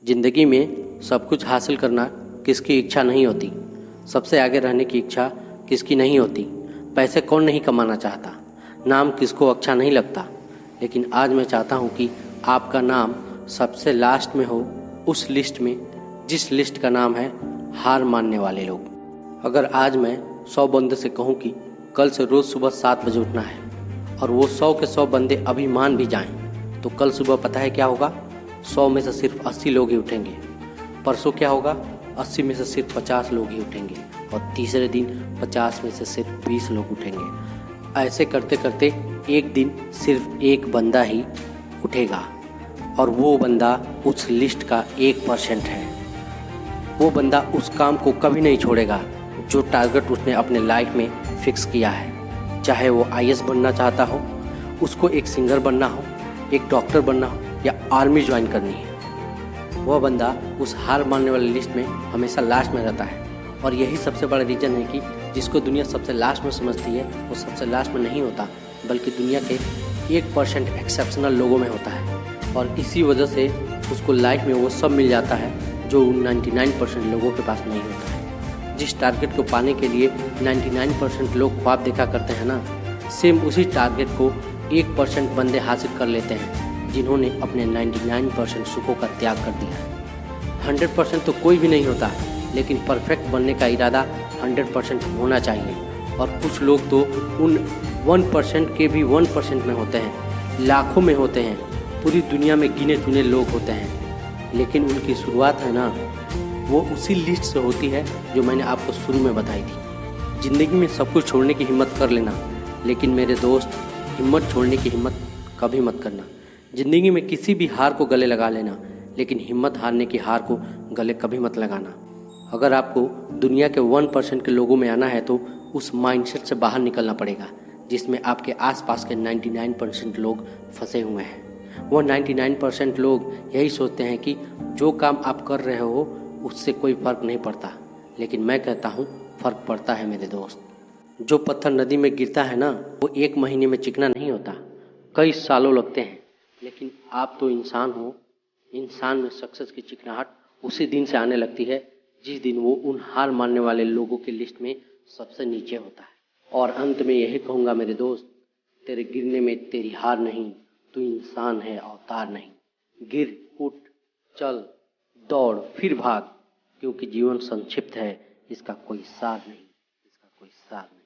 जिंदगी में सब कुछ हासिल करना किसकी इच्छा नहीं होती। सबसे आगे रहने की इच्छा किसकी नहीं होती। पैसे कौन नहीं कमाना चाहता, नाम किसको अच्छा नहीं लगता। लेकिन आज मैं चाहता हूँ कि आपका नाम सबसे लास्ट में हो, उस लिस्ट में जिस लिस्ट का नाम है हार मानने वाले लोग। अगर आज मैं 100 बंदे से कहूँ कि कल से रोज़ सुबह 7 बजे उठना है और वो 100 के 100 बंदे अभी मान भी जाएं, तो कल सुबह पता है क्या होगा? 100 में से सिर्फ 80 लोग ही उठेंगे। परसों क्या होगा? 80 में से सिर्फ 50 लोग ही उठेंगे और तीसरे दिन 50 में से सिर्फ 20 लोग उठेंगे। ऐसे करते करते एक दिन सिर्फ एक बंदा ही उठेगा और वो बंदा उस लिस्ट का 1% है। वो बंदा उस काम को कभी नहीं छोड़ेगा जो टारगेट उसने अपने लाइफ में फिक्स किया है। चाहे वो IAS बनना चाहता हो, उसको एक सिंगर बनना हो, एक डॉक्टर बनना हो या आर्मी ज्वाइन करनी है, वह बंदा उस हार मानने वाली लिस्ट में हमेशा लास्ट में रहता है। और यही सबसे बड़ा रीज़न है कि जिसको दुनिया सबसे लास्ट में समझती है वो सबसे लास्ट में नहीं होता, बल्कि दुनिया के 1% एक्सेप्शनल लोगों में होता है। और इसी वजह से उसको लाइफ में वो सब मिल जाता है जो 99% लोगों के पास नहीं होता है। जिस टारगेट को पाने के लिए 99% लोग ख्वाब देखा करते हैं ना, सेम उसी टारगेट को 1% बंदे हासिल कर लेते हैं जिन्होंने अपने 99% सुखों का त्याग कर दिया। 100% तो कोई भी नहीं होता, लेकिन परफेक्ट बनने का इरादा 100% होना चाहिए। और कुछ लोग तो उन 1% के भी 1% में होते हैं, लाखों में होते हैं, पूरी दुनिया में गिने चुने लोग होते हैं, लेकिन उनकी शुरुआत है ना, वो उसी लिस्ट से होती है जो मैंने आपको शुरू में बताई थी। ज़िंदगी में सब कुछ छोड़ने की हिम्मत कर लेना, लेकिन मेरे दोस्त, हिम्मत छोड़ने की हिम्मत कभी मत करना। ज़िंदगी में किसी भी हार को गले लगा लेना, लेकिन हिम्मत हारने की हार को गले कभी मत लगाना। अगर आपको दुनिया के 1% के लोगों में आना है तो उस माइंडसेट से बाहर निकलना पड़ेगा जिसमें आपके आसपास के 99% लोग फंसे हुए हैं। वो 99% लोग यही सोचते हैं कि जो काम आप कर रहे हो उससे कोई फ़र्क नहीं पड़ता, लेकिन मैं कहता हूँ फ़र्क पड़ता है मेरे दोस्त। जो पत्थर नदी में गिरता है ना, वो 1 महीने में चिकना नहीं होता, कई सालों लगते हैं। लेकिन आप तो इंसान हो, इंसान में सक्सेस की चिकनाहट उसी दिन से आने लगती है जिस दिन वो उन हार मानने वाले लोगों की लिस्ट में सबसे नीचे होता है। और अंत में यही कहूँगा मेरे दोस्त, तेरे गिरने में तेरी हार नहीं, तू इंसान है, अवतार नहीं। गिर, उठ, चल, दौड़, फिर भाग, क्योंकि जीवन संक्षिप्त है, इसका कोई सार नहीं, इसका कोई सार नहीं।